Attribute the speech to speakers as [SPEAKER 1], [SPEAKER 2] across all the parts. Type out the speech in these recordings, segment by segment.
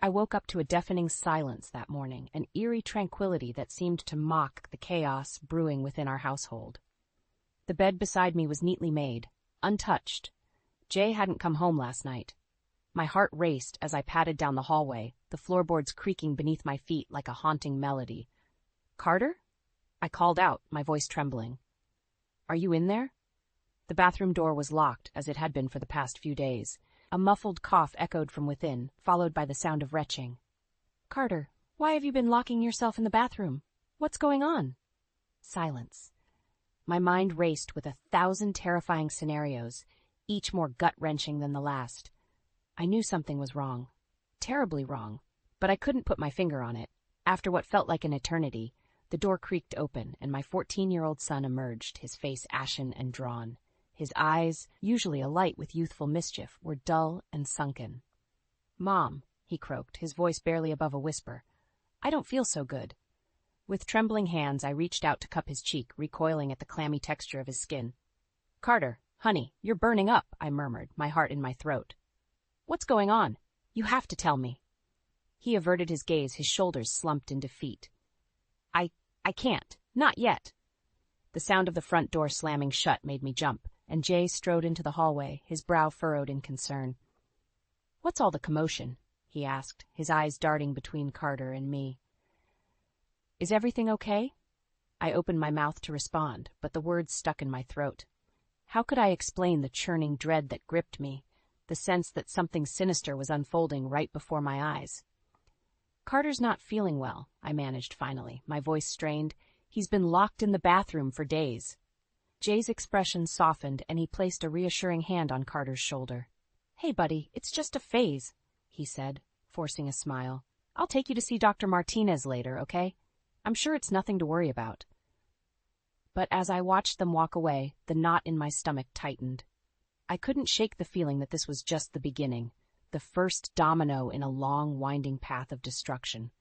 [SPEAKER 1] I woke up to a deafening silence that morning, an eerie tranquility that seemed to mock the chaos brewing within our household. The bed beside me was neatly made, untouched. Jay hadn't come home last night. My heart raced as I padded down the hallway, the floorboards creaking beneath my feet like a haunting melody. "Carter?" I called out, my voice trembling. "Are you in there?" The bathroom door was locked, as it had been for the past few days. A muffled cough echoed from within, followed by the sound of retching. "Carter, why have you been locking yourself in the bathroom? What's going on?" Silence. My mind raced with 1,000 terrifying scenarios, each more gut-wrenching than the last. I knew something was wrong. Terribly wrong. But I couldn't put my finger on it. After what felt like an eternity, the door creaked open, and my 14-year-old son emerged, his face ashen and drawn. His eyes, usually alight with youthful mischief, were dull and sunken. "Mom," he croaked, his voice barely above a whisper. "I don't feel so good." With trembling hands, I reached out to cup his cheek, recoiling at the clammy texture of his skin. "Carter, honey, you're burning up," I murmured, my heart in my throat. "What's going on? You have to tell me." He averted his gaze, his shoulders slumped in defeat. I can't. Not yet." The sound of the front door slamming shut made me jump, and Jay strode into the hallway, his brow furrowed in concern. "What's all the commotion?" he asked, his eyes darting between Carter and me. "Is everything okay?" I opened my mouth to respond, but the words stuck in my throat. How could I explain the churning dread that gripped me, the sense that something sinister was unfolding right before my eyes? "Carter's not feeling well," I managed finally, my voice strained. "He's been locked in the bathroom for days." Jay's expression softened, and he placed a reassuring hand on Carter's shoulder. "Hey, buddy, it's just a phase," he said, forcing a smile. "I'll take you to see Dr. Martinez later, okay? I'm sure it's nothing to worry about." But as I watched them walk away, the knot in my stomach tightened. I couldn't shake the feeling that this was just the beginning, the first domino in a long, winding path of destruction.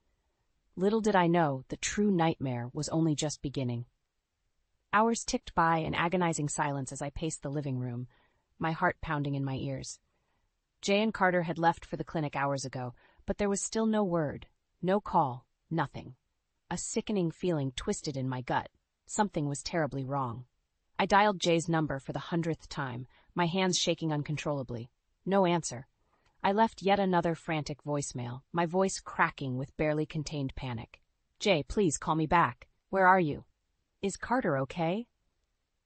[SPEAKER 1] Little did I know the true nightmare was only just beginning. Hours ticked by in agonizing silence as I paced the living room, my heart pounding in my ears. Jay and Carter had left for the clinic hours ago, but there was still no word, no call, nothing. A sickening feeling twisted in my gut. Something was terribly wrong. I dialed Jay's number for the 100th time, my hands shaking uncontrollably. No answer. I left yet another frantic voicemail, my voice cracking with barely contained panic. "Jay, please call me back. Where are you? Is Carter okay?"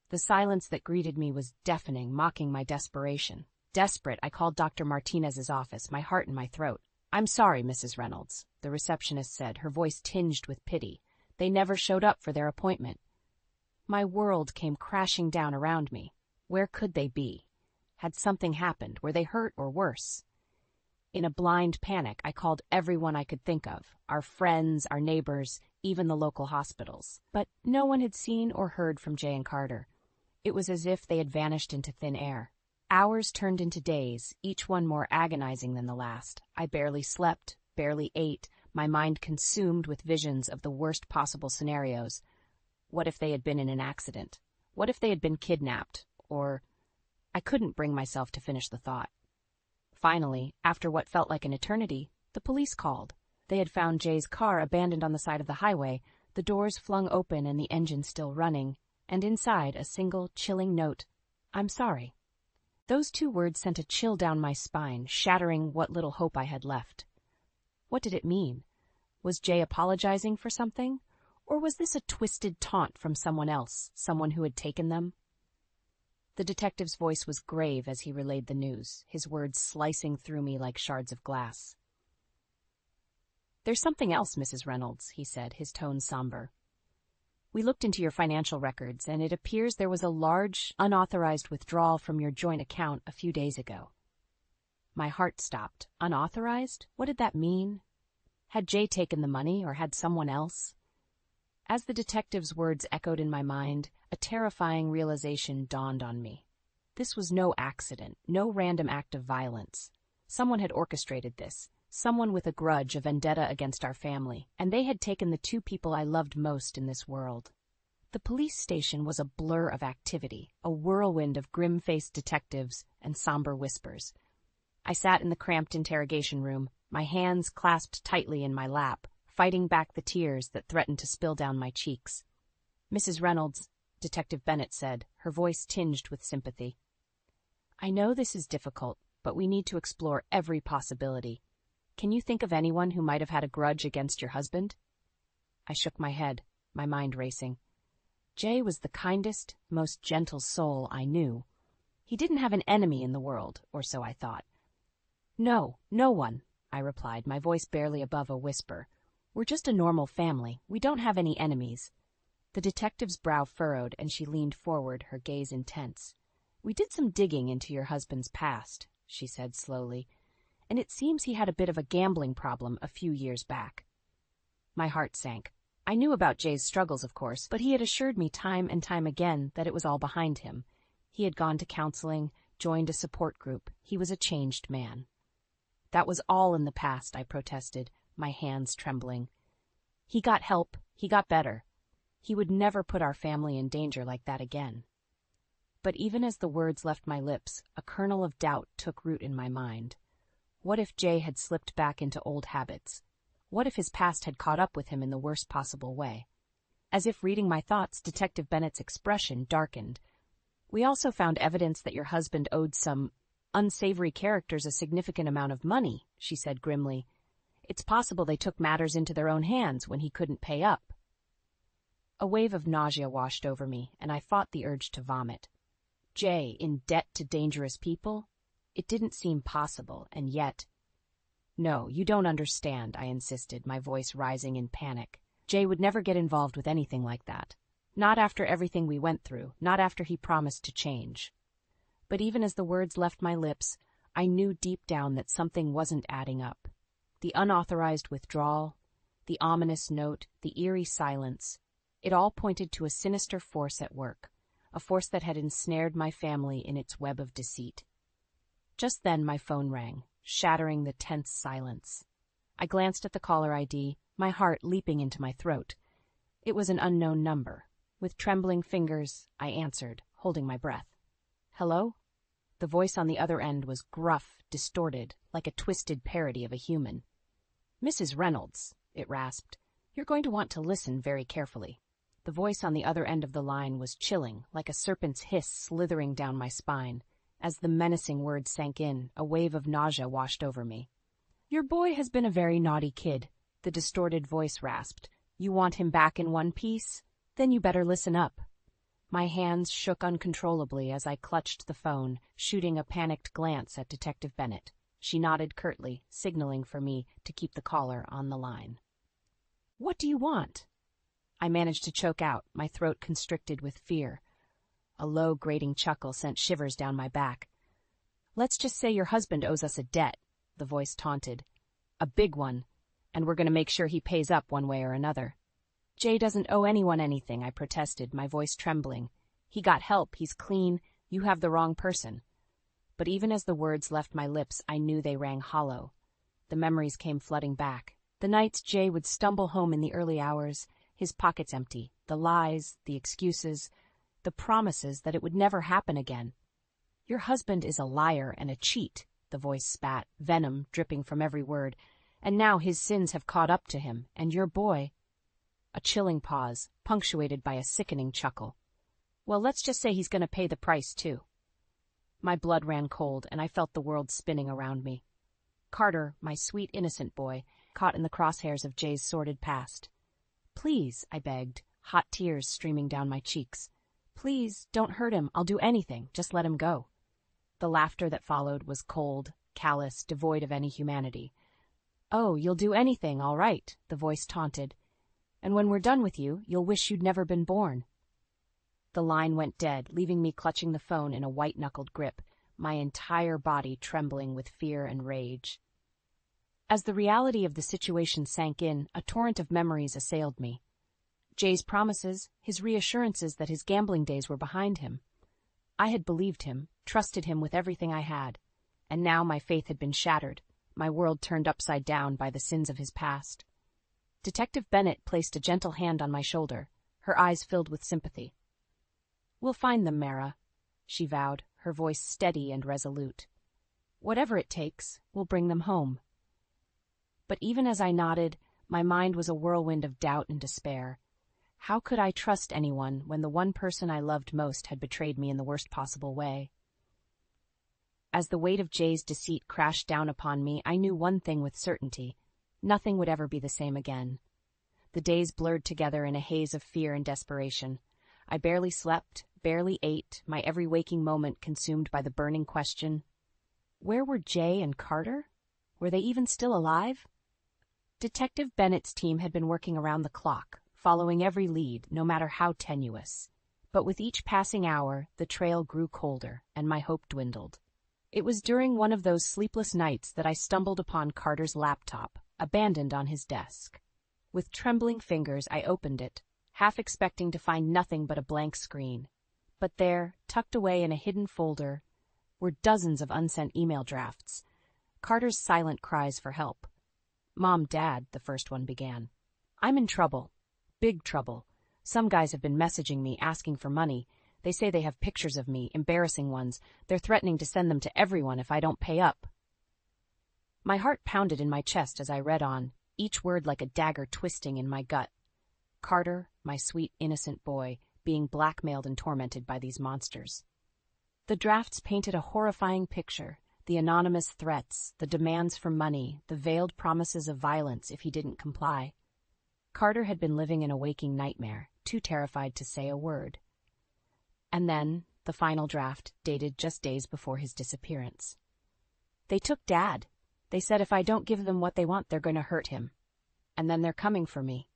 [SPEAKER 1] The silence that greeted me was deafening, mocking my desperation. Desperate, I called Dr. Martinez's office, my heart in my throat. "I'm sorry, Mrs. Reynolds," the receptionist said, her voice tinged with pity. "They never showed up for their appointment." My world came crashing down around me. Where could they be? Had something happened? Were they hurt or worse? In a blind panic, I called everyone I could think of, our friends, our neighbors, even the local hospitals. But no one had seen or heard from Jay and Carter. It was as if they had vanished into thin air. Hours turned into days, each one more agonizing than the last. I barely slept, barely ate, my mind consumed with visions of the worst possible scenarios. What if they had been in an accident? What if they had been kidnapped? Or... I couldn't bring myself to finish the thought. Finally, after what felt like an eternity, the police called. They had found Jay's car abandoned on the side of the highway, the doors flung open and the engine still running, and inside a single, chilling note, "I'm sorry." Those two words sent a chill down my spine, shattering what little hope I had left. What did it mean? Was Jay apologizing for something? Or was this a twisted taunt from someone else, someone who had taken them? The detective's voice was grave as he relayed the news, his words slicing through me like shards of glass. "There's something else, Mrs. Reynolds," he said, his tone somber. "We looked into your financial records, and it appears there was a large, unauthorized withdrawal from your joint account a few days ago." My heart stopped. Unauthorized? What did that mean? Had Jay taken the money, or had someone else? As the detective's words echoed in my mind, a terrifying realization dawned on me. This was no accident, no random act of violence. Someone had orchestrated this, someone with a grudge, a vendetta against our family, and they had taken the two people I loved most in this world. The police station was a blur of activity, a whirlwind of grim-faced detectives and somber whispers. I sat in the cramped interrogation room, my hands clasped tightly in my lap, fighting back the tears that threatened to spill down my cheeks. "Mrs. Reynolds," Detective Bennett said, her voice tinged with sympathy. "I know this is difficult, but we need to explore every possibility. Can you think of anyone who might have had a grudge against your husband?" I shook my head, my mind racing. Jay was the kindest, most gentle soul I knew. He didn't have an enemy in the world, or so I thought. "No, no one," I replied, my voice barely above a whisper. "We're just a normal family. We don't have any enemies." The detective's brow furrowed, and she leaned forward, her gaze intense. "We did some digging into your husband's past," she said slowly, "and it seems he had a bit of a gambling problem a few years back." My heart sank. I knew about Jay's struggles, of course, but he had assured me time and time again that it was all behind him. He had gone to counseling, joined a support group. He was a changed man. "That was all in the past," I protested, my hands trembling. "He got help. He got better. He would never put our family in danger like that again." But even as the words left my lips, a kernel of doubt took root in my mind. What if Jay had slipped back into old habits? What if his past had caught up with him in the worst possible way? As if reading my thoughts, Detective Bennett's expression darkened. "We also found evidence that your husband owed some unsavory characters a significant amount of money," she said grimly. "It's possible they took matters into their own hands when he couldn't pay up." A wave of nausea washed over me, and I fought the urge to vomit. Jay in debt to dangerous people? It didn't seem possible, and yet... "No, you don't understand," I insisted, my voice rising in panic. "Jay would never get involved with anything like that. Not after everything we went through, not after he promised to change." But even as the words left my lips, I knew deep down that something wasn't adding up. The unauthorized withdrawal, the ominous note, the eerie silence, it all pointed to a sinister force at work, a force that had ensnared my family in its web of deceit. Just then my phone rang, shattering the tense silence. I glanced at the caller ID, my heart leaping into my throat. It was an unknown number. With trembling fingers, I answered, holding my breath. "Hello?" The voice on the other end was gruff, distorted, like a twisted parody of a human. "Mrs. Reynolds," it rasped, "you're going to want to listen very carefully." The voice on the other end of the line was chilling, like a serpent's hiss slithering down my spine. As the menacing words sank in, a wave of nausea washed over me. "Your boy has been a very naughty kid," the distorted voice rasped. "You want him back in one piece? Then you better listen up." My hands shook uncontrollably as I clutched the phone, shooting a panicked glance at Detective Bennett. She nodded curtly, signaling for me to keep the caller on the line. "What do you want?" I managed to choke out, my throat constricted with fear. A low, grating chuckle sent shivers down my back. "Let's just say your husband owes us a debt," the voice taunted. "A big one, and we're going to make sure he pays up one way or another." "Jay doesn't owe anyone anything," I protested, my voice trembling. "He got help, he's clean, you have the wrong person." But even as the words left my lips, I knew they rang hollow. The memories came flooding back. The nights Jay would stumble home in the early hours, his pockets empty, the lies, the excuses, the promises that it would never happen again. "Your husband is a liar and a cheat," the voice spat, venom dripping from every word, "and now his sins have caught up to him, and your boy—" A chilling pause, punctuated by a sickening chuckle. "Well, let's just say he's going to pay the price, too." My blood ran cold, and I felt the world spinning around me. Carter, my sweet, innocent boy, caught in the crosshairs of Jay's sordid past. "Please," I begged, hot tears streaming down my cheeks. "Please, don't hurt him. I'll do anything. Just let him go." The laughter that followed was cold, callous, devoid of any humanity. "Oh, you'll do anything, all right," the voice taunted. "And when we're done with you, you'll wish you'd never been born." The line went dead, leaving me clutching the phone in a white-knuckled grip, my entire body trembling with fear and rage. As the reality of the situation sank in, a torrent of memories assailed me. Jay's promises, his reassurances that his gambling days were behind him. I had believed him, trusted him with everything I had, and now my faith had been shattered, my world turned upside down by the sins of his past. Detective Bennett placed a gentle hand on my shoulder, her eyes filled with sympathy. "We'll find them, Mara," she vowed, her voice steady and resolute. "Whatever it takes, we'll bring them home." But even as I nodded, my mind was a whirlwind of doubt and despair. How could I trust anyone when the one person I loved most had betrayed me in the worst possible way? As the weight of Jay's deceit crashed down upon me, I knew one thing with certainty. Nothing would ever be the same again. The days blurred together in a haze of fear and desperation. I barely slept, barely ate, my every waking moment consumed by the burning question, where were Jay and Carter? Were they even still alive? Detective Bennett's team had been working around the clock, following every lead, no matter how tenuous. But with each passing hour, the trail grew colder, and my hope dwindled. It was during one of those sleepless nights that I stumbled upon Carter's laptop, abandoned on his desk. With trembling fingers, I opened it, half expecting to find nothing but a blank screen. But there, tucked away in a hidden folder, were dozens of unsent email drafts. Carter's silent cries for help. "Mom, Dad," the first one began. "I'm in trouble. Big trouble. Some guys have been messaging me asking for money. They say they have pictures of me, embarrassing ones. They're threatening to send them to everyone if I don't pay up." My heart pounded in my chest as I read on, each word like a dagger twisting in my gut. Carter, my sweet, innocent boy, being blackmailed and tormented by these monsters. The drafts painted a horrifying picture. The anonymous threats, the demands for money, the veiled promises of violence if he didn't comply. Carter had been living in a waking nightmare, too terrified to say a word. And then, the final draft, dated just days before his disappearance. "They took Dad. They said if I don't give them what they want, they're going to hurt him. And then they're coming for me."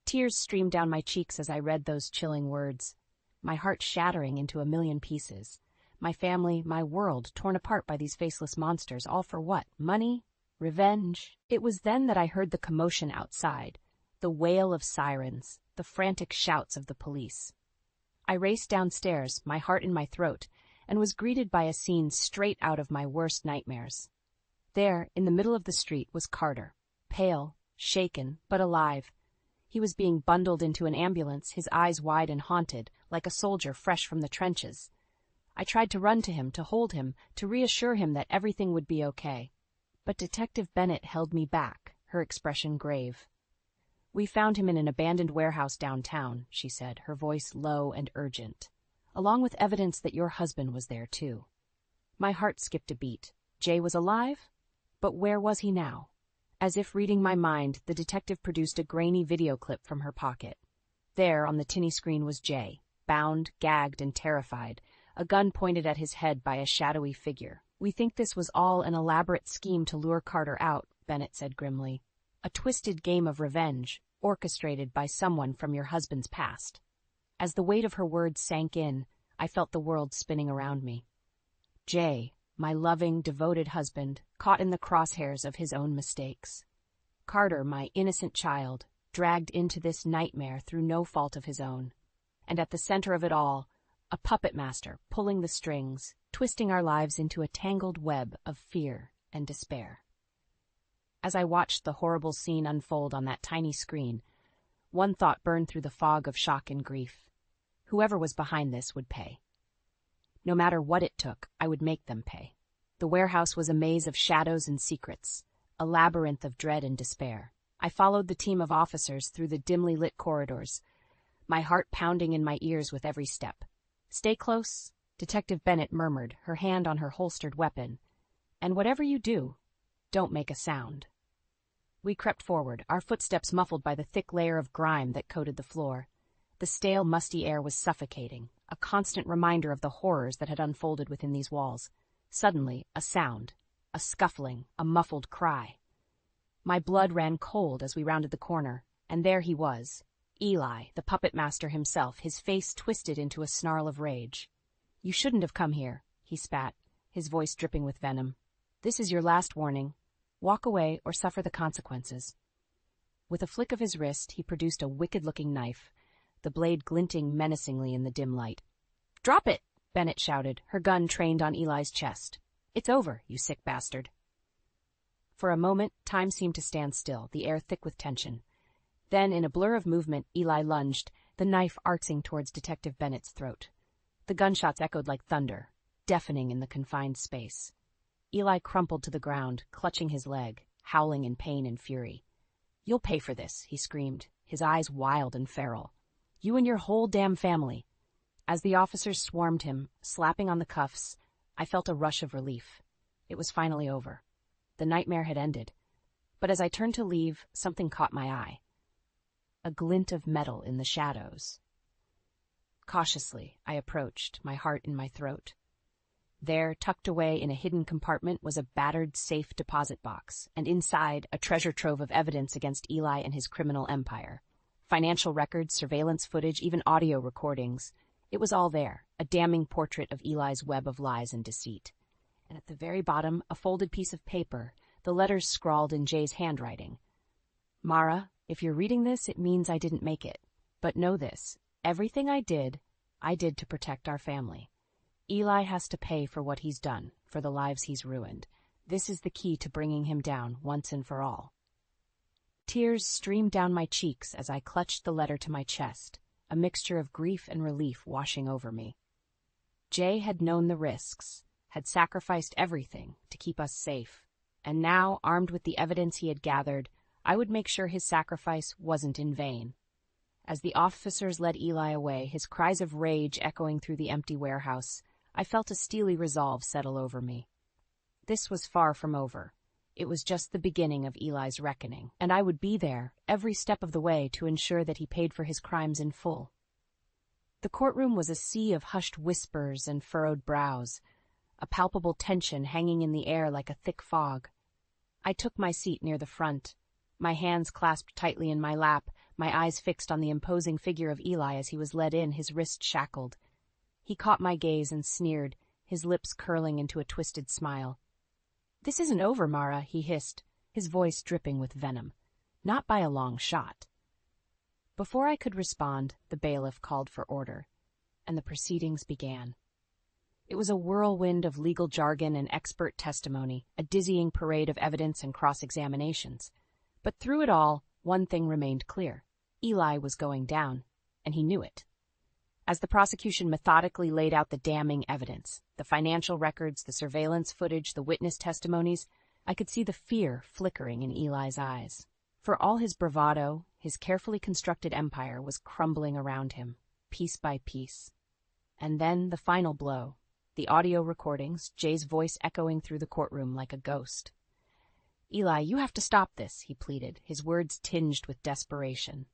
[SPEAKER 1] Tears streamed down my cheeks as I read those chilling words, my heart shattering into a million pieces. My family, my world, torn apart by these faceless monsters, all for what? Money? Revenge? It was then that I heard the commotion outside, the wail of sirens, the frantic shouts of the police. I raced downstairs, my heart in my throat, and was greeted by a scene straight out of my worst nightmares. There, in the middle of the street, was Carter, pale, shaken, but alive. He was being bundled into an ambulance, his eyes wide and haunted, like a soldier fresh from the trenches. I tried to run to him, to hold him, to reassure him that everything would be okay. But Detective Bennett held me back, her expression grave. "We found him in an abandoned warehouse downtown," she said, her voice low and urgent, "along with evidence that your husband was there, too." My heart skipped a beat. Jay was alive? But where was he now? As if reading my mind, the detective produced a grainy video clip from her pocket. There, on the tinny screen, was Jay, bound, gagged, and terrified, a gun pointed at his head by a shadowy figure. "We think this was all an elaborate scheme to lure Carter out," Bennett said grimly. "A twisted game of revenge, orchestrated by someone from your husband's past." As the weight of her words sank in, I felt the world spinning around me. Jay, my loving, devoted husband, caught in the crosshairs of his own mistakes. Carter, my innocent child, dragged into this nightmare through no fault of his own. And at the center of it all, a puppet master pulling the strings, twisting our lives into a tangled web of fear and despair. As I watched the horrible scene unfold on that tiny screen, one thought burned through the fog of shock and grief. Whoever was behind this would pay. No matter what it took, I would make them pay. The warehouse was a maze of shadows and secrets, a labyrinth of dread and despair. I followed the team of officers through the dimly lit corridors, my heart pounding in my ears with every step. "Stay close," Detective Bennett murmured, her hand on her holstered weapon. "And whatever you do, don't make a sound." We crept forward, our footsteps muffled by the thick layer of grime that coated the floor. The stale, musty air was suffocating, a constant reminder of the horrors that had unfolded within these walls. Suddenly, a sound, a scuffling, a muffled cry. My blood ran cold as we rounded the corner, and there he was, Eli, the puppet master himself, his face twisted into a snarl of rage. "You shouldn't have come here," he spat, his voice dripping with venom. "This is your last warning. Walk away or suffer the consequences." With a flick of his wrist, he produced a wicked-looking knife, the blade glinting menacingly in the dim light. "Drop it!" Bennett shouted, her gun trained on Eli's chest. "It's over, you sick bastard." For a moment, time seemed to stand still, the air thick with tension. Then, in a blur of movement, Eli lunged, the knife arcing towards Detective Bennett's throat. The gunshots echoed like thunder, deafening in the confined space. Eli crumpled to the ground, clutching his leg, howling in pain and fury. "You'll pay for this," he screamed, his eyes wild and feral. "You and your whole damn family." As the officers swarmed him, slapping on the cuffs, I felt a rush of relief. It was finally over. The nightmare had ended. But as I turned to leave, something caught my eye. A glint of metal in the shadows. Cautiously, I approached, my heart in my throat. There, tucked away in a hidden compartment, was a battered safe deposit box, and inside, a treasure trove of evidence against Eli and his criminal empire. Financial records, surveillance footage, even audio recordings. It was all there, a damning portrait of Eli's web of lies and deceit. And at the very bottom, a folded piece of paper, the letters scrawled in Jay's handwriting. "Mara, if you're reading this, it means I didn't make it. But know this, everything I did to protect our family. Eli has to pay for what he's done, for the lives he's ruined. This is the key to bringing him down once and for all." Tears streamed down my cheeks as I clutched the letter to my chest, a mixture of grief and relief washing over me. Jay had known the risks, had sacrificed everything to keep us safe, and now, armed with the evidence he had gathered, I would make sure his sacrifice wasn't in vain. As the officers led Eli away, his cries of rage echoing through the empty warehouse, I felt a steely resolve settle over me. This was far from over. It was just the beginning of Eli's reckoning, and I would be there, every step of the way, to ensure that he paid for his crimes in full. The courtroom was a sea of hushed whispers and furrowed brows, a palpable tension hanging in the air like a thick fog. I took my seat near the front, my hands clasped tightly in my lap, my eyes fixed on the imposing figure of Eli as he was led in, his wrist shackled. He caught my gaze and sneered, his lips curling into a twisted smile. "This isn't over, Mara," he hissed, his voice dripping with venom. "Not by a long shot." Before I could respond, the bailiff called for order, and the proceedings began. It was a whirlwind of legal jargon and expert testimony, a dizzying parade of evidence and cross-examinations. But through it all, one thing remained clear. Eli was going down, and he knew it. As the prosecution methodically laid out the damning evidence, the financial records, the surveillance footage, the witness testimonies, I could see the fear flickering in Eli's eyes. For all his bravado, his carefully constructed empire was crumbling around him, piece by piece. And then the final blow, the audio recordings, Jay's voice echoing through the courtroom like a ghost. "Eli, you have to stop this," he pleaded, his words tinged with desperation.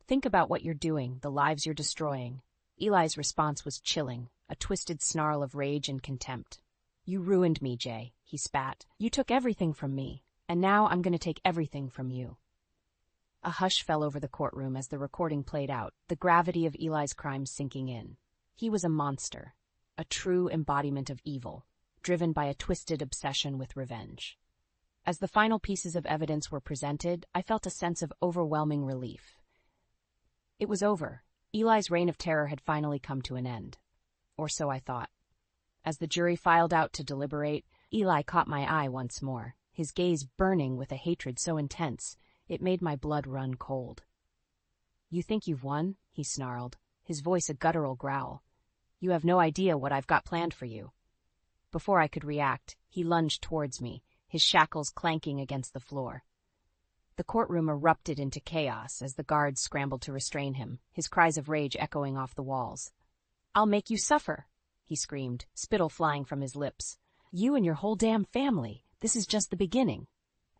[SPEAKER 1] "Think about what you're doing, the lives you're destroying." Eli's response was chilling, a twisted snarl of rage and contempt. "You ruined me, Jay," he spat. "You took everything from me, and now I'm going to take everything from you." A hush fell over the courtroom as the recording played out, the gravity of Eli's crimes sinking in. He was a monster, a true embodiment of evil, driven by a twisted obsession with revenge. As the final pieces of evidence were presented, I felt a sense of overwhelming relief. It was over. Eli's reign of terror had finally come to an end. Or so I thought. As the jury filed out to deliberate, Eli caught my eye once more, his gaze burning with a hatred so intense it made my blood run cold. "You think you've won?" he snarled, his voice a guttural growl. "You have no idea what I've got planned for you." Before I could react, he lunged towards me, his shackles clanking against the floor. The courtroom erupted into chaos as the guards scrambled to restrain him, his cries of rage echoing off the walls. "I'll make you suffer," he screamed, spittle flying from his lips. "You and your whole damn family. This is just the beginning."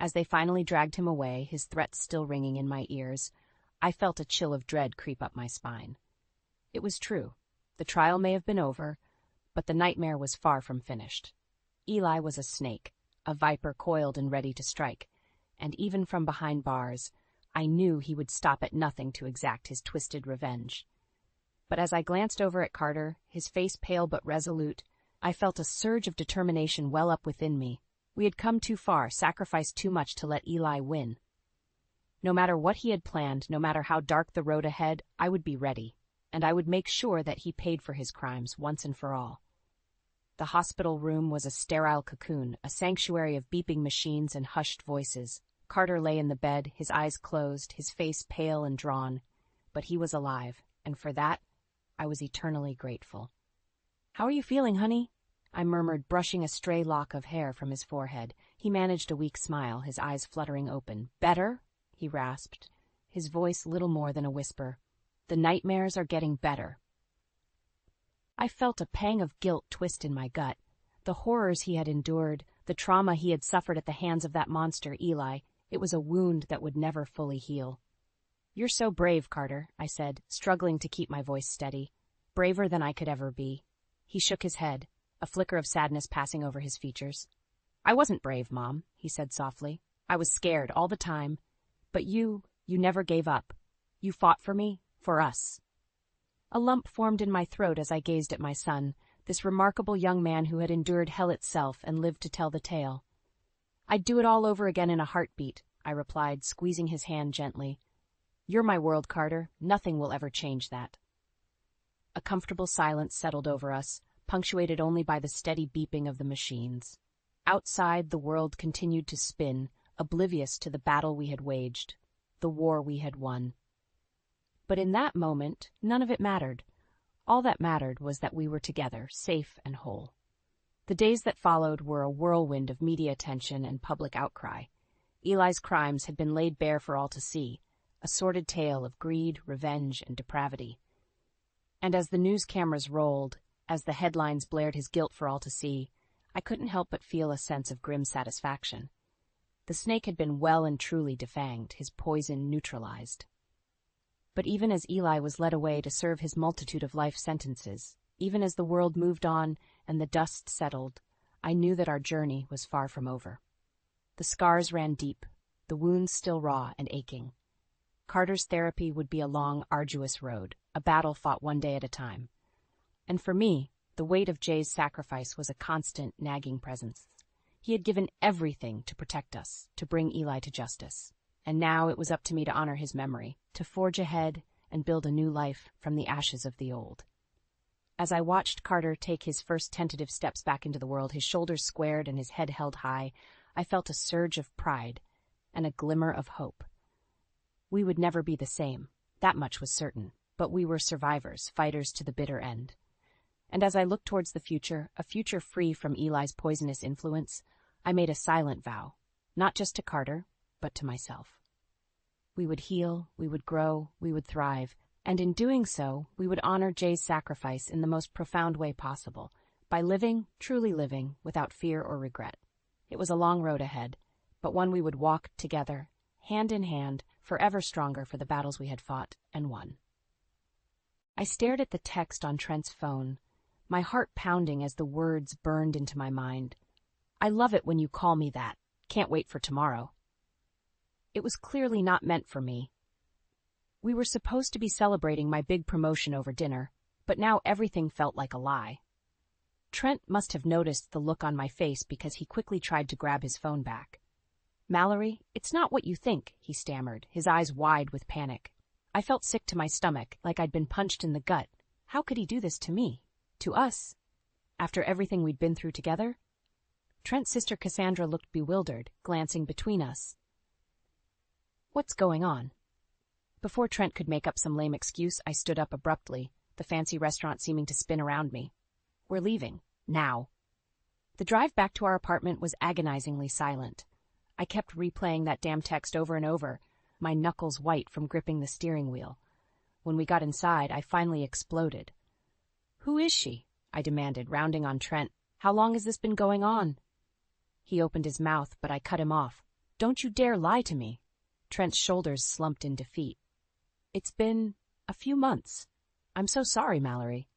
[SPEAKER 1] As they finally dragged him away, his threats still ringing in my ears, I felt a chill of dread creep up my spine. It was true. The trial may have been over, but the nightmare was far from finished. Eli was a snake, a viper coiled and ready to strike, and even from behind bars, I knew he would stop at nothing to exact his twisted revenge. But as I glanced over at Carter, his face pale but resolute, I felt a surge of determination well up within me. We had come too far, sacrificed too much to let Eli win. No matter what he had planned, no matter how dark the road ahead, I would be ready, and I would make sure that he paid for his crimes once and for all. The hospital room was a sterile cocoon, a sanctuary of beeping machines and hushed voices. Carter lay in the bed, his eyes closed, his face pale and drawn, but he was alive, and for that, I was eternally grateful. "How are you feeling, honey?" I murmured, brushing a stray lock of hair from his forehead. He managed a weak smile, his eyes fluttering open. Better? He rasped, his voice little more than a whisper. The nightmares are getting better. I felt a pang of guilt twist in my gut. The horrors he had endured, the trauma he had suffered at the hands of that monster, Eli, it was a wound that would never fully heal. You're so brave, Carter, I said, struggling to keep my voice steady. Braver than I could ever be. He shook his head, a flicker of sadness passing over his features. I wasn't brave, Mom, he said softly. I was scared all the time. But you never gave up. You fought for me, for us. A lump formed in my throat as I gazed at my son, this remarkable young man who had endured hell itself and lived to tell the tale. I'd do it all over again in a heartbeat, I replied, squeezing his hand gently. You're my world, Carter. Nothing will ever change that. A comfortable silence settled over us, punctuated only by the steady beeping of the machines. Outside, the world continued to spin, oblivious to the battle we had waged, the war we had won. But in that moment, none of it mattered. All that mattered was that we were together, safe and whole. The days that followed were a whirlwind of media attention and public outcry. Eli's crimes had been laid bare for all to see, a sordid tale of greed, revenge, and depravity. And as the news cameras rolled, as the headlines blared his guilt for all to see, I couldn't help but feel a sense of grim satisfaction. The snake had been well and truly defanged, his poison neutralized. But even as Eli was led away to serve his multitude of life sentences, even as the world moved on and the dust settled, I knew that our journey was far from over. The scars ran deep, the wounds still raw and aching. Carter's therapy would be a long, arduous road, a battle fought one day at a time. And for me, the weight of Jay's sacrifice was a constant, nagging presence. He had given everything to protect us, to bring Eli to justice. And now it was up to me to honor his memory, to forge ahead and build a new life from the ashes of the old. As I watched Carter take his first tentative steps back into the world, his shoulders squared and his head held high, I felt a surge of pride and a glimmer of hope. We would never be the same, that much was certain, but we were survivors, fighters to the bitter end. And as I looked towards the future, a future free from Eli's poisonous influence, I made a silent vow, not just to Carter, but to myself. We would heal, we would grow, we would thrive, and in doing so, we would honor Jay's sacrifice in the most profound way possible, by living, truly living, without fear or regret. It was a long road ahead, but one we would walk together, hand in hand, forever stronger for the battles we had fought and won. I stared at the text on Trent's phone, my heart pounding as the words burned into my mind. I love it when you call me that. Can't wait for tomorrow. It was clearly not meant for me. We were supposed to be celebrating my big promotion over dinner, but now everything felt like a lie. Trent must have noticed the look on my face because he quickly tried to grab his phone back. Mallory, it's not what you think, he stammered, his eyes wide with panic. I felt sick to my stomach, like I'd been punched in the gut. How could he do this to me? To us? After everything we'd been through together? Trent's sister Cassandra looked bewildered, glancing between us. What's going on? Before Trent could make up some lame excuse, I stood up abruptly, the fancy restaurant seeming to spin around me. We're leaving. Now. The drive back to our apartment was agonizingly silent. I kept replaying that damn text over and over, my knuckles white from gripping the steering wheel. When we got inside, I finally exploded. Who is she? I demanded, rounding on Trent. How long has this been going on? He opened his mouth, but I cut him off. Don't you dare lie to me. Trent's shoulders slumped in defeat. It's been a few months. I'm so sorry, Mallory.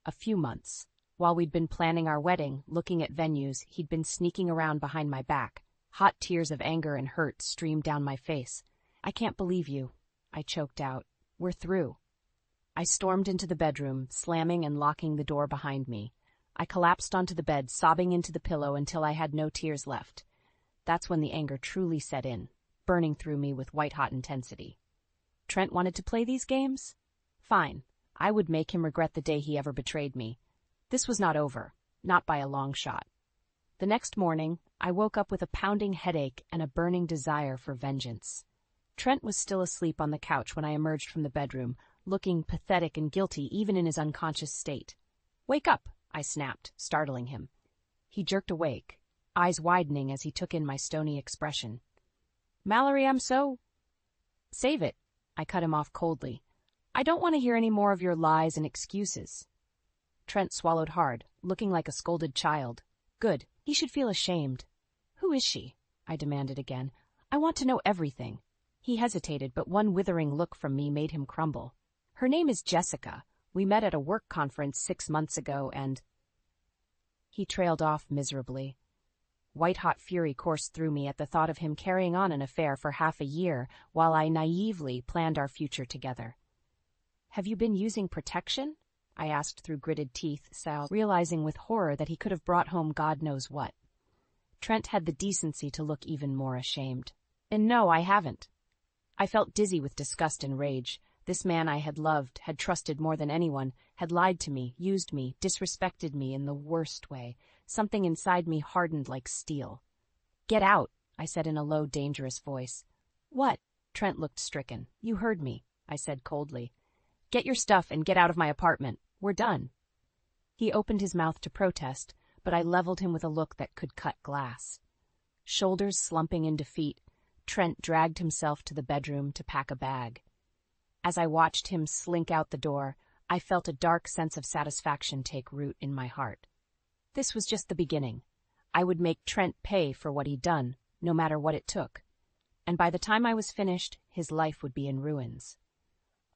[SPEAKER 1] A few months. While we'd been planning our wedding, looking at venues, he'd been sneaking around behind my back. Hot tears of anger and hurt streamed down my face. I can't believe you, I choked out. We're through. I stormed into the bedroom, slamming and locking the door behind me. I collapsed onto the bed, sobbing into the pillow until I had no tears left. That's when the anger truly set in, burning through me with white-hot intensity. Trent wanted to play these games? Fine. I would make him regret the day he ever betrayed me. This was not over, not by a long shot. The next morning, I woke up with a pounding headache and a burning desire for vengeance. Trent was still asleep on the couch when I emerged from the bedroom, looking pathetic and guilty even in his unconscious state. Wake up, I snapped, startling him. He jerked awake, eyes widening as he took in my stony expression. Mallory, I'm so... Save it, I cut him off coldly. I don't want to hear any more of your lies and excuses. Trent swallowed hard, looking like a scolded child. Good, he should feel ashamed. Who is she? I demanded again. I want to know everything. He hesitated, but one withering look from me made him crumble. Her name is Jessica. We met at a work conference 6 months ago and... He trailed off miserably. White-hot fury coursed through me at the thought of him carrying on an affair for half a year while I naively planned our future together. Have you been using protection? I asked through gritted teeth, realizing with horror that he could have brought home God knows what. Trent had the decency to look even more ashamed. And no, I haven't. I felt dizzy with disgust and rage. This man I had loved, had trusted more than anyone, had lied to me, used me, disrespected me in the worst way. Something inside me hardened like steel. Get out, I said in a low, dangerous voice. What? Trent looked stricken. You heard me, I said coldly. Get your stuff and get out of my apartment. We're done. He opened his mouth to protest, but I leveled him with a look that could cut glass. Shoulders slumping in defeat, Trent dragged himself to the bedroom to pack a bag. As I watched him slink out the door, I felt a dark sense of satisfaction take root in my heart. This was just the beginning. I would make Trent pay for what he'd done, no matter what it took. And by the time I was finished, his life would be in ruins.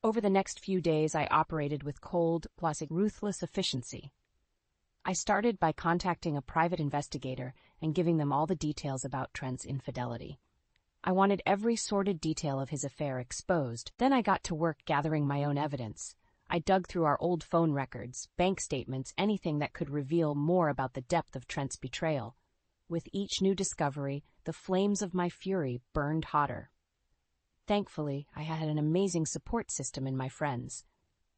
[SPEAKER 1] Over the next few days, I operated with cold, plus ruthless efficiency. I started by contacting a private investigator and giving them all the details about Trent's infidelity. I wanted every sordid detail of his affair exposed. Then I got to work gathering my own evidence. I dug through our old phone records, bank statements, anything that could reveal more about the depth of Trent's betrayal. With each new discovery, the flames of my fury burned hotter. Thankfully, I had an amazing support system in my friends.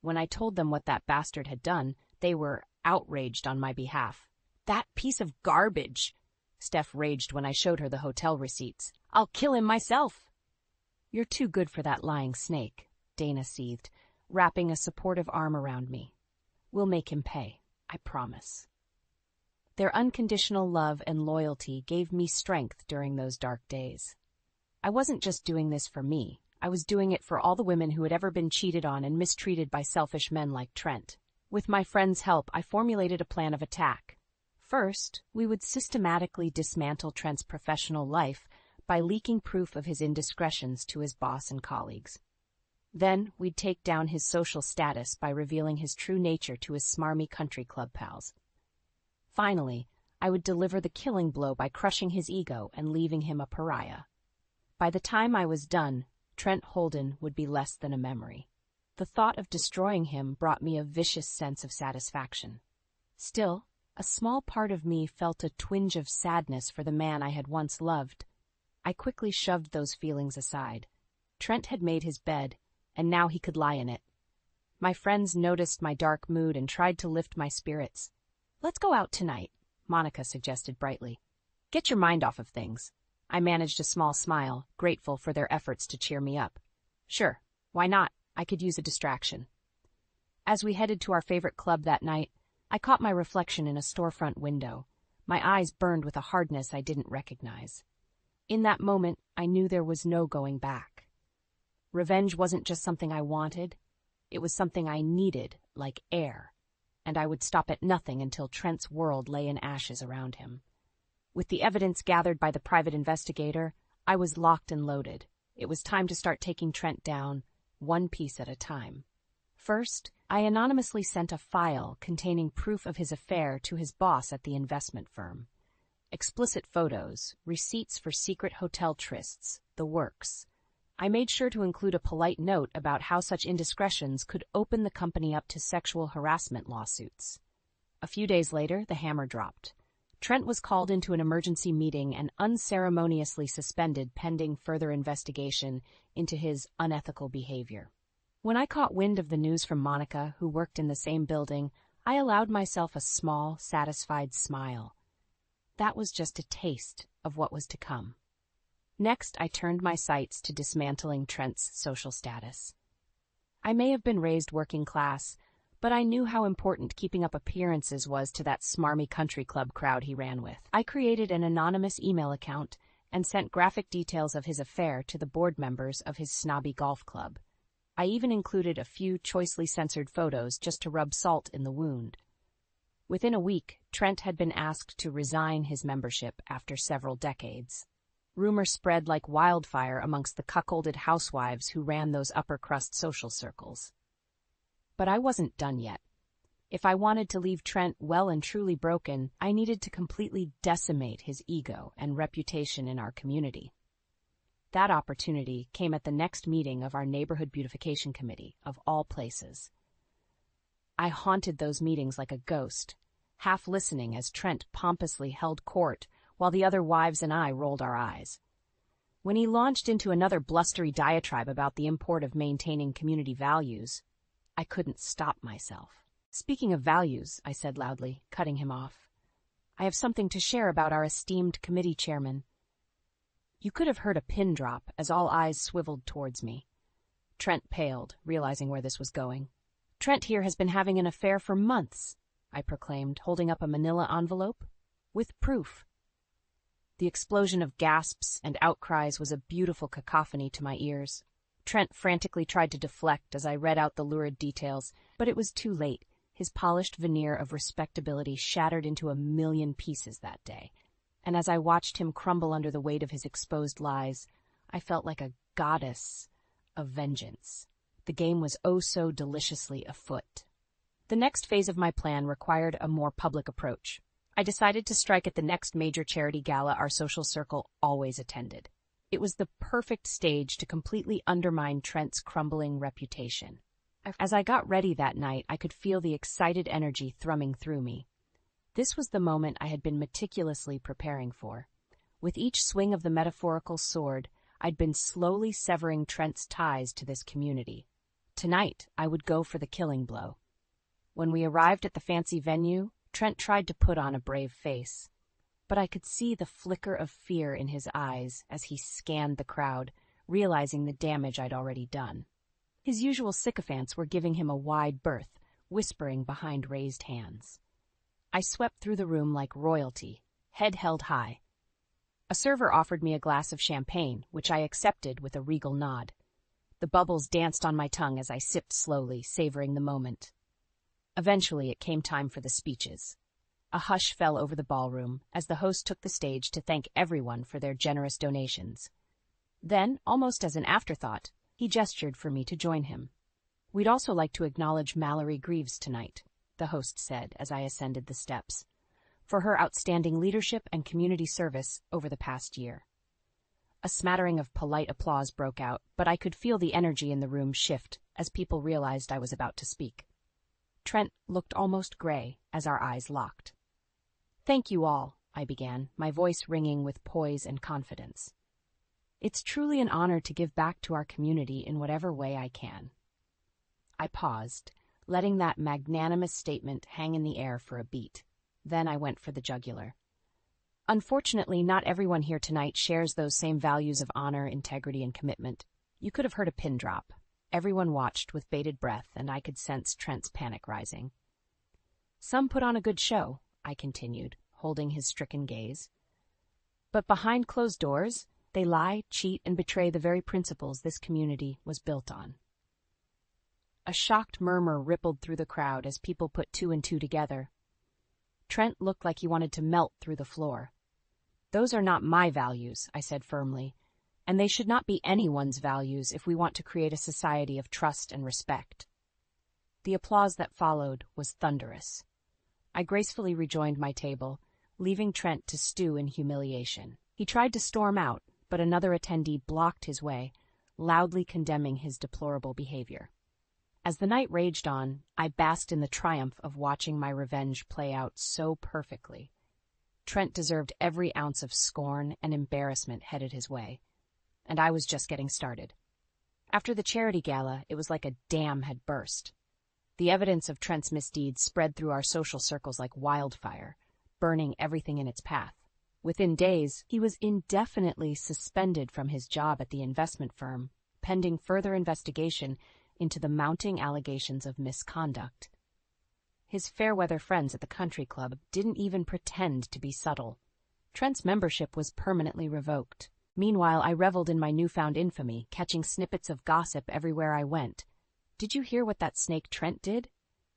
[SPEAKER 1] When I told them what that bastard had done, they were outraged on my behalf. That piece of garbage! Steph raged when I showed her the hotel receipts. I'll kill him myself! You're too good for that lying snake, Dana seethed, wrapping a supportive arm around me. We'll make him pay, I promise. Their unconditional love and loyalty gave me strength during those dark days. I wasn't just doing this for me. I was doing it for all the women who had ever been cheated on and mistreated by selfish men like Trent. With my friend's help, I formulated a plan of attack. First, we would systematically dismantle Trent's professional life by leaking proof of his indiscretions to his boss and colleagues. Then, we'd take down his social status by revealing his true nature to his smarmy country club pals. Finally, I would deliver the killing blow by crushing his ego and leaving him a pariah. By the time I was done, Trent Holden would be less than a memory. The thought of destroying him brought me a vicious sense of satisfaction. Still, a small part of me felt a twinge of sadness for the man I had once loved. I quickly shoved those feelings aside. Trent had made his bed, and now he could lie in it. My friends noticed my dark mood and tried to lift my spirits. Let's go out tonight, Monica suggested brightly. Get your mind off of things. I managed a small smile, grateful for their efforts to cheer me up. Sure, why not? I could use a distraction. As we headed to our favorite club that night, I caught my reflection in a storefront window. My eyes burned with a hardness I didn't recognize. In that moment, I knew there was no going back. Revenge wasn't just something I wanted. It was something I needed, like air, and I would stop at nothing until Trent's world lay in ashes around him. With the evidence gathered by the private investigator, I was locked and loaded. It was time to start taking Trent down, one piece at a time. First, I anonymously sent a file containing proof of his affair to his boss at the investment firm. Explicit photos, receipts for secret hotel trysts, the works. I made sure to include a polite note about how such indiscretions could open the company up to sexual harassment lawsuits. A few days later, the hammer dropped. Trent was called into an emergency meeting and unceremoniously suspended pending further investigation into his unethical behavior. When I caught wind of the news from Monica, who worked in the same building, I allowed myself a small, satisfied smile. That was just a taste of what was to come. Next, I turned my sights to dismantling Trent's social status. I may have been raised working class, But I knew how important keeping up appearances was to that smarmy country club crowd he ran with. I created an anonymous email account and sent graphic details of his affair to the board members of his snobby golf club. I even included a few choicely censored photos just to rub salt in the wound. Within a week, Trent had been asked to resign his membership after several decades. Rumor spread like wildfire amongst the cuckolded housewives who ran those upper-crust social circles. But I wasn't done yet. If I wanted to leave Trent well and truly broken, I needed to completely decimate his ego and reputation in our community. That opportunity came at the next meeting of our neighborhood beautification committee, of all places. I haunted those meetings like a ghost, half listening as Trent pompously held court while the other wives and I rolled our eyes. When he launched into another blustery diatribe about the import of maintaining community values, I couldn't stop myself. "Speaking of values," I said loudly, cutting him off, "I have something to share about our esteemed committee chairman." You could have heard a pin drop as all eyes swiveled towards me. Trent paled, realizing where this was going. "Trent here has been having an affair for months," I proclaimed, holding up a manila envelope. "With proof." The explosion of gasps and outcries was a beautiful cacophony to my ears. Trent frantically tried to deflect as I read out the lurid details, but it was too late. His polished veneer of respectability shattered into a million pieces that day, and as I watched him crumble under the weight of his exposed lies, I felt like a goddess of vengeance. The game was oh so deliciously afoot. The next phase of my plan required a more public approach. I decided to strike at the next major charity gala our social circle always attended. It was the perfect stage to completely undermine Trent's crumbling reputation. As I got ready that night, I could feel the excited energy thrumming through me. This was the moment I had been meticulously preparing for. With each swing of the metaphorical sword, I'd been slowly severing Trent's ties to this community. Tonight, I would go for the killing blow. When we arrived at the fancy venue, Trent tried to put on a brave face, but I could see the flicker of fear in his eyes as he scanned the crowd, realizing the damage I'd already done. His usual sycophants were giving him a wide berth, whispering behind raised hands. I swept through the room like royalty, head held high. A server offered me a glass of champagne, which I accepted with a regal nod. The bubbles danced on my tongue as I sipped slowly, savoring the moment. Eventually, it came time for the speeches. A hush fell over the ballroom as the host took the stage to thank everyone for their generous donations. Then, almost as an afterthought, he gestured for me to join him. "We'd also like to acknowledge Mallory Greaves tonight," the host said as I ascended the steps, "for her outstanding leadership and community service over the past year." A smattering of polite applause broke out, but I could feel the energy in the room shift as people realized I was about to speak. Trent looked almost gray as our eyes locked. "Thank you all," I began, my voice ringing with poise and confidence. "It's truly an honor to give back to our community in whatever way I can." I paused, letting that magnanimous statement hang in the air for a beat. Then I went for the jugular. "Unfortunately, not everyone here tonight shares those same values of honor, integrity, and commitment. You could have heard a pin drop. Everyone watched with bated breath, and I could sense Trent's panic rising. Some put on a good show," I continued, holding his stricken gaze. "But behind closed doors, they lie, cheat, and betray the very principles this community was built on." A shocked murmur rippled through the crowd as people put two and two together. Trent looked like he wanted to melt through the floor. "Those are not my values," I said firmly, "and they should not be anyone's values if we want to create a society of trust and respect." The applause that followed was thunderous. I gracefully rejoined my table, leaving Trent to stew in humiliation. He tried to storm out, but another attendee blocked his way, loudly condemning his deplorable behavior. As the night raged on, I basked in the triumph of watching my revenge play out so perfectly. Trent deserved every ounce of scorn and embarrassment headed his way, and I was just getting started. After the charity gala, it was like a dam had burst. The evidence of Trent's misdeeds spread through our social circles like wildfire, burning everything in its path. Within days, he was indefinitely suspended from his job at the investment firm, pending further investigation into the mounting allegations of misconduct. His fair-weather friends at the country club didn't even pretend to be subtle. Trent's membership was permanently revoked. Meanwhile, I reveled in my newfound infamy, catching snippets of gossip everywhere I went. Did you hear what that snake Trent did?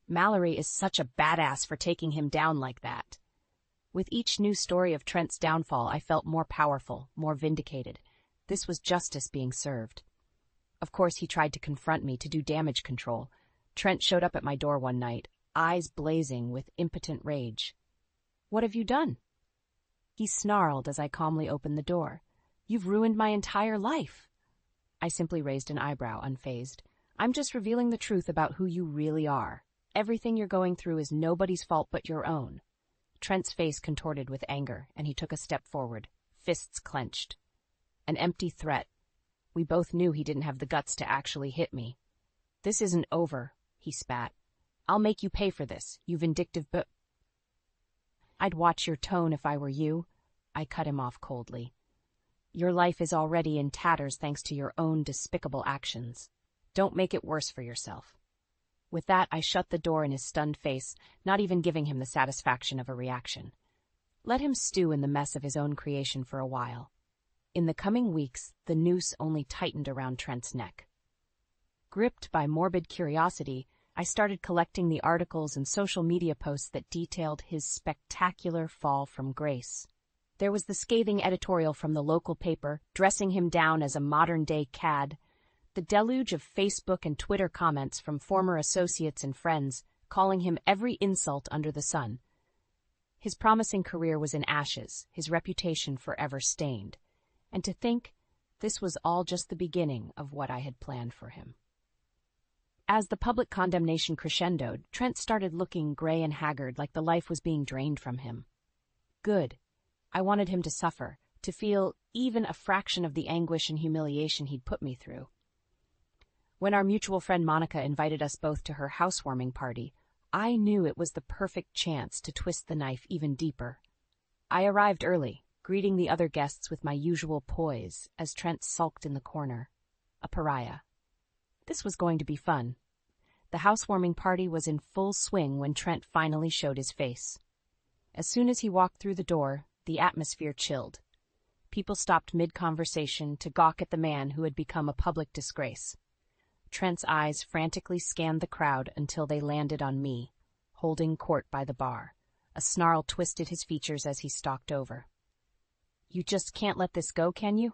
[SPEAKER 1] Mallory is such a badass for taking him down like that. With each new story of Trent's downfall, I felt more powerful, more vindicated. This was justice being served. Of course, he tried to confront me to do damage control. Trent showed up at my door one night, eyes blazing with impotent rage. "What have you done?" He snarled as I calmly opened the door. "You've ruined my entire life." I simply raised an eyebrow, unfazed. "I'm just revealing the truth about who you really are. Everything you're going through is nobody's fault but your own." Trent's face contorted with anger, and he took a step forward, fists clenched. An empty threat. We both knew he didn't have the guts to actually hit me. "This isn't over," he spat. "I'll make you pay for this, you vindictive I'd watch your tone if I were you." I cut him off coldly. "Your life is already in tatters thanks to your own despicable actions. Don't make it worse for yourself." With that, I shut the door in his stunned face, not even giving him the satisfaction of a reaction. Let him stew in the mess of his own creation for a while. In the coming weeks, the noose only tightened around Trent's neck. Gripped by morbid curiosity, I started collecting the articles and social media posts that detailed his spectacular fall from grace. There was the scathing editorial from the local paper, dressing him down as a modern-day cad, the deluge of Facebook and Twitter comments from former associates and friends, calling him every insult under the sun. His promising career was in ashes, his reputation forever stained. And to think, this was all just the beginning of what I had planned for him. As the public condemnation crescendoed, Trent started looking gray and haggard, like the life was being drained from him. Good. I wanted him to suffer, to feel even a fraction of the anguish and humiliation he'd put me through. When our mutual friend Monica invited us both to her housewarming party, I knew it was the perfect chance to twist the knife even deeper. I arrived early, greeting the other guests with my usual poise as Trent sulked in the corner, a pariah. This was going to be fun. The housewarming party was in full swing when Trent finally showed his face. As soon as he walked through the door, the atmosphere chilled. People stopped mid-conversation to gawk at the man who had become a public disgrace. Trent's eyes frantically scanned the crowd until they landed on me, holding court by the bar. A snarl twisted his features as he stalked over. "You just can't let this go, can you?"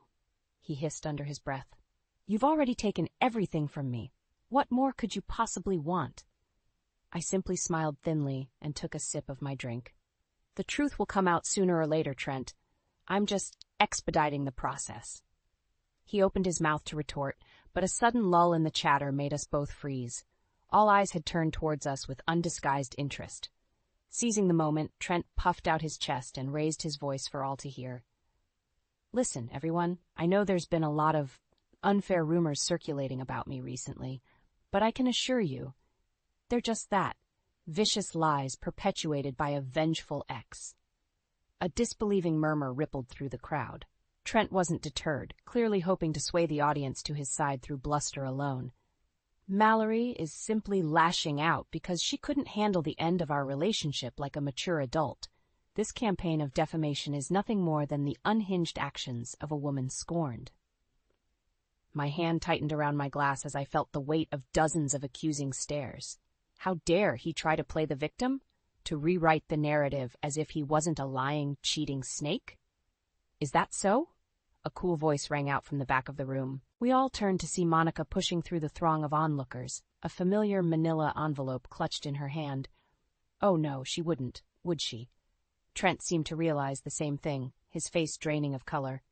[SPEAKER 1] he hissed under his breath. "You've already taken everything from me. What more could you possibly want?" I simply smiled thinly and took a sip of my drink. "The truth will come out sooner or later, Trent. I'm just expediting the process." He opened his mouth to retort, but a sudden lull in the chatter made us both freeze. All eyes had turned towards us with undisguised interest. Seizing the moment, Trent puffed out his chest and raised his voice for all to hear. "Listen, everyone, I know there's been a lot of unfair rumors circulating about me recently, but I can assure you, they're just that, vicious lies perpetuated by a vengeful ex." A disbelieving murmur rippled through the crowd. Trent wasn't deterred, clearly hoping to sway the audience to his side through bluster alone. "Mallory is simply lashing out because she couldn't handle the end of our relationship like a mature adult. This campaign of defamation is nothing more than the unhinged actions of a woman scorned." My hand tightened around my glass as I felt the weight of dozens of accusing stares. How dare he try to play the victim? To rewrite the narrative as if he wasn't a lying, cheating snake? "Is that so?" A cool voice rang out from the back of the room. We all turned to see Monica pushing through the throng of onlookers, a familiar manila envelope clutched in her hand. Oh no, she wouldn't, would she? Trent seemed to realize the same thing, his face draining of color.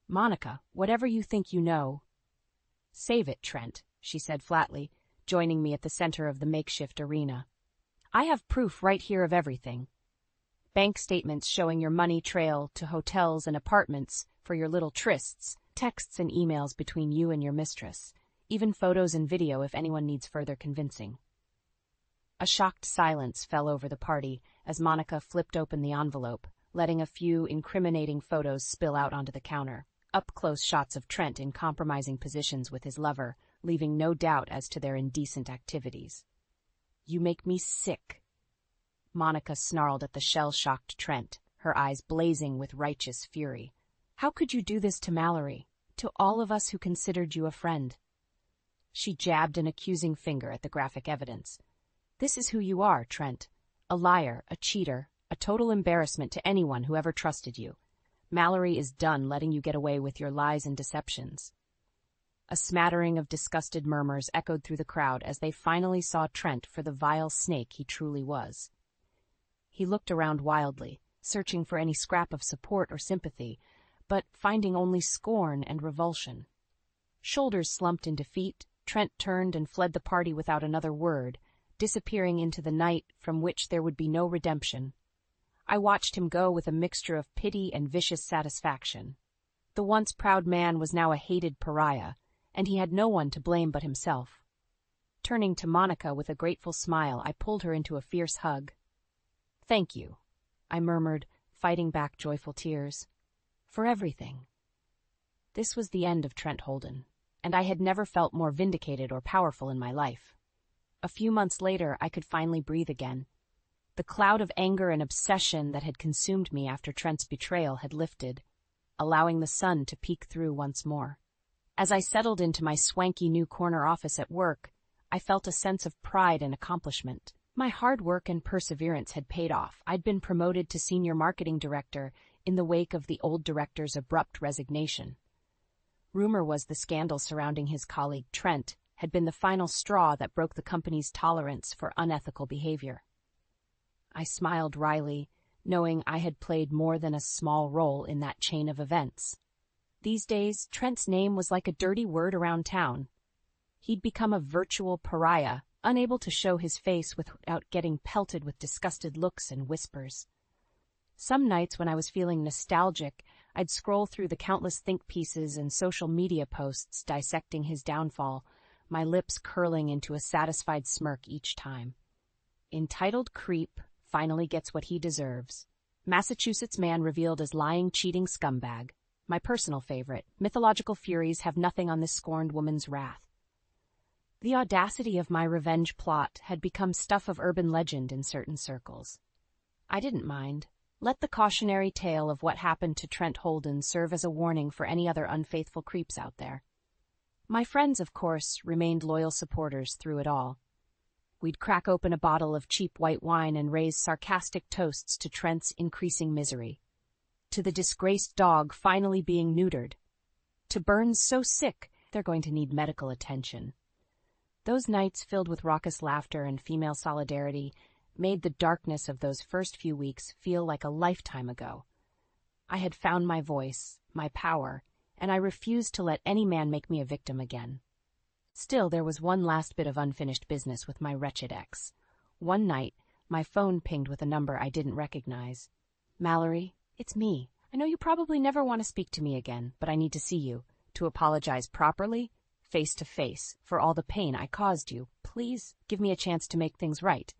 [SPEAKER 1] "Monica, whatever you think you know—" "Save it, Trent," she said flatly, joining me at the center of the makeshift arena. "I have proof right here of everything. Bank statements showing your money trail to hotels and apartments for your little trysts, texts and emails between you and your mistress, even photos and video if anyone needs further convincing." A shocked silence fell over the party as Monica flipped open the envelope, letting a few incriminating photos spill out onto the counter. Up-close shots of Trent in compromising positions with his lover, leaving no doubt as to their indecent activities. "You make me sick," Monica snarled at the shell-shocked Trent, her eyes blazing with righteous fury. "How could you do this to Mallory? To all of us who considered you a friend?" She jabbed an accusing finger at the graphic evidence. "This is who you are, Trent. A liar, a cheater, a total embarrassment to anyone who ever trusted you. Mallory is done letting you get away with your lies and deceptions." A smattering of disgusted murmurs echoed through the crowd as they finally saw Trent for the vile snake he truly was. He looked around wildly, searching for any scrap of support or sympathy, but finding only scorn and revulsion. Shoulders slumped in defeat, Trent turned and fled the party without another word, disappearing into the night from which there would be no redemption. I watched him go with a mixture of pity and vicious satisfaction. The once proud man was now a hated pariah, and he had no one to blame but himself. Turning to Monica with a grateful smile, I pulled her into a fierce hug. "Thank you," I murmured, fighting back joyful tears. "For everything." This was the end of Trent Holden, and I had never felt more vindicated or powerful in my life. A few months later, I could finally breathe again. The cloud of anger and obsession that had consumed me after Trent's betrayal had lifted, allowing the sun to peek through once more. As I settled into my swanky new corner office at work, I felt a sense of pride and accomplishment. My hard work and perseverance had paid off. I'd been promoted to senior marketing director in the wake of the old director's abrupt resignation. Rumor was the scandal surrounding his colleague Trent had been the final straw that broke the company's tolerance for unethical behavior. I smiled wryly, knowing I had played more than a small role in that chain of events. These days, Trent's name was like a dirty word around town. He'd become a virtual pariah, unable to show his face without getting pelted with disgusted looks and whispers. Some nights when I was feeling nostalgic, I'd scroll through the countless think pieces and social media posts dissecting his downfall, my lips curling into a satisfied smirk each time. Entitled creep finally gets what he deserves. Massachusetts man revealed as lying, cheating scumbag. My personal favorite. Mythological furies have nothing on this scorned woman's wrath. The audacity of my revenge plot had become stuff of urban legend in certain circles. I didn't mind. Let the cautionary tale of what happened to Trent Holden serve as a warning for any other unfaithful creeps out there. My friends, of course, remained loyal supporters through it all. We'd crack open a bottle of cheap white wine and raise sarcastic toasts to Trent's increasing misery, to the disgraced dog finally being neutered, to Burns so sick they're going to need medical attention. Those nights filled with raucous laughter and female solidarity made the darkness of those first few weeks feel like a lifetime ago. I had found my voice, my power, and I refused to let any man make me a victim again. Still, there was one last bit of unfinished business with my wretched ex. One night, my phone pinged with a number I didn't recognize. "Mallory, it's me. I know you probably never want to speak to me again, but I need to see you, to apologize properly, face to face, for all the pain I caused you. Please give me a chance to make things right."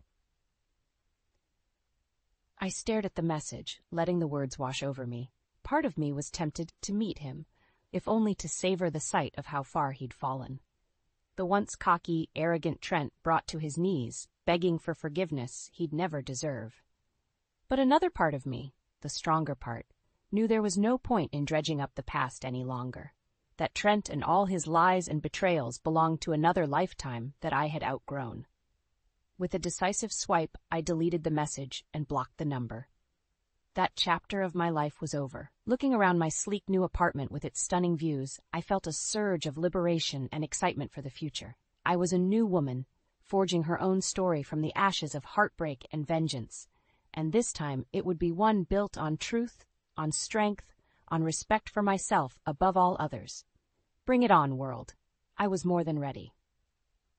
[SPEAKER 1] I stared at the message, letting the words wash over me. Part of me was tempted to meet him, if only to savor the sight of how far he'd fallen. The once cocky, arrogant Trent brought to his knees, begging for forgiveness he'd never deserve. But another part of me, the stronger part, knew there was no point in dredging up the past any longer, that Trent and all his lies and betrayals belonged to another lifetime that I had outgrown. With a decisive swipe, I deleted the message and blocked the number. That chapter of my life was over. Looking around my sleek new apartment with its stunning views, I felt a surge of liberation and excitement for the future. I was a new woman, forging her own story from the ashes of heartbreak and vengeance, and this time it would be one built on truth, on strength, on respect for myself above all others. Bring it on, world. I was more than ready.